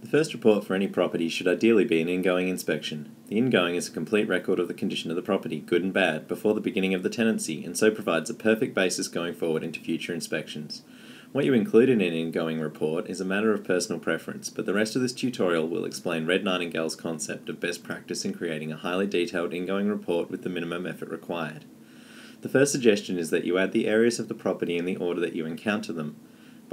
The first report for any property should ideally be an ingoing inspection. The ingoing is a complete record of the condition of the property, good and bad, before the beginning of the tenancy, and so provides a perfect basis going forward into future inspections. What you include in an ingoing report is a matter of personal preference, but the rest of this tutorial will explain Red Nightingale's concept of best practice in creating a highly detailed ingoing report with the minimum effort required. The first suggestion is that you add the areas of the property in the order that you encounter them.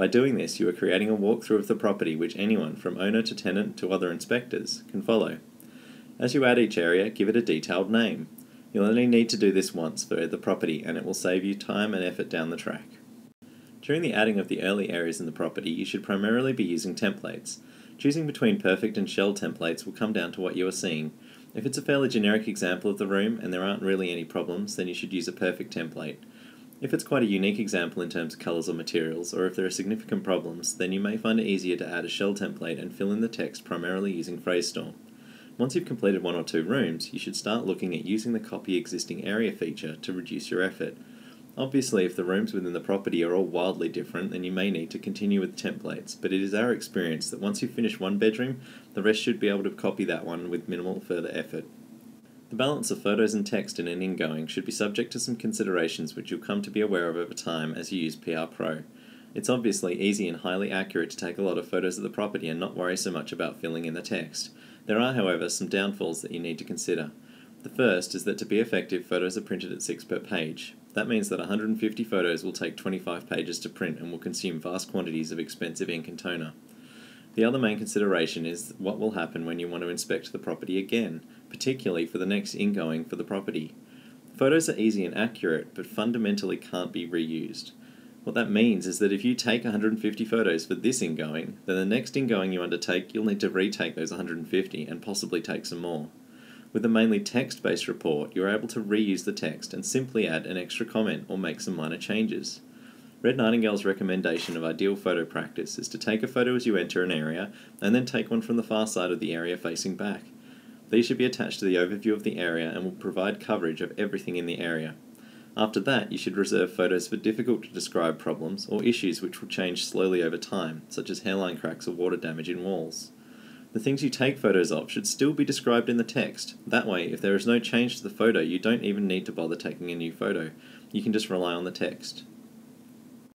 By doing this, you are creating a walkthrough of the property which anyone, from owner to tenant to other inspectors, can follow. As you add each area, give it a detailed name. You'll only need to do this once for the property, and it will save you time and effort down the track. During the adding of the early areas in the property, you should primarily be using templates. Choosing between perfect and shell templates will come down to what you are seeing. If it's a fairly generic example of the room and there aren't really any problems, then you should use a perfect template. If it's quite a unique example in terms of colours or materials, or if there are significant problems, then you may find it easier to add a shell template and fill in the text primarily using PhraseStorm. Once you've completed one or two rooms, you should start looking at using the copy existing area feature to reduce your effort. Obviously, if the rooms within the property are all wildly different, then you may need to continue with templates, but it is our experience that once you finish one bedroom, the rest should be able to copy that one with minimal further effort. The balance of photos and text in an ingoing should be subject to some considerations which you'll come to be aware of over time as you use PRPro. It's obviously easy and highly accurate to take a lot of photos of the property and not worry so much about filling in the text. There are, however, some downfalls that you need to consider. The first is that to be effective, photos are printed at 6 per page. That means that 150 photos will take 25 pages to print and will consume vast quantities of expensive ink and toner. The other main consideration is what will happen when you want to inspect the property again, particularly for the next ingoing for the property. Photos are easy and accurate, but fundamentally can't be reused. What that means is that if you take 150 photos for this ingoing, then the next ingoing you undertake, you'll need to retake those 150 and possibly take some more. With a mainly text-based report, you're able to reuse the text and simply add an extra comment or make some minor changes. Red Nightingale's recommendation of ideal photo practice is to take a photo as you enter an area and then take one from the far side of the area facing back. These should be attached to the overview of the area and will provide coverage of everything in the area. After that, you should reserve photos for difficult to describe problems or issues which will change slowly over time, such as hairline cracks or water damage in walls. The things you take photos of should still be described in the text. That way, if there is no change to the photo, you don't even need to bother taking a new photo. You can just rely on the text.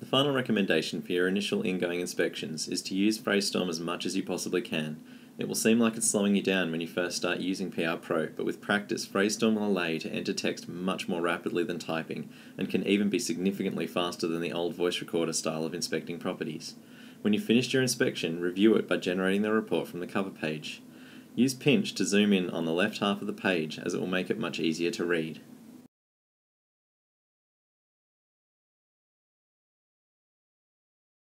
The final recommendation for your initial ingoing inspections is to use PhraseStorm as much as you possibly can. It will seem like it's slowing you down when you first start using PRPro, but with practice, PhraseStorm will allow you to enter text much more rapidly than typing, and can even be significantly faster than the old voice recorder style of inspecting properties. When you've finished your inspection, review it by generating the report from the cover page. Use Pinch to zoom in on the left half of the page, as it will make it much easier to read.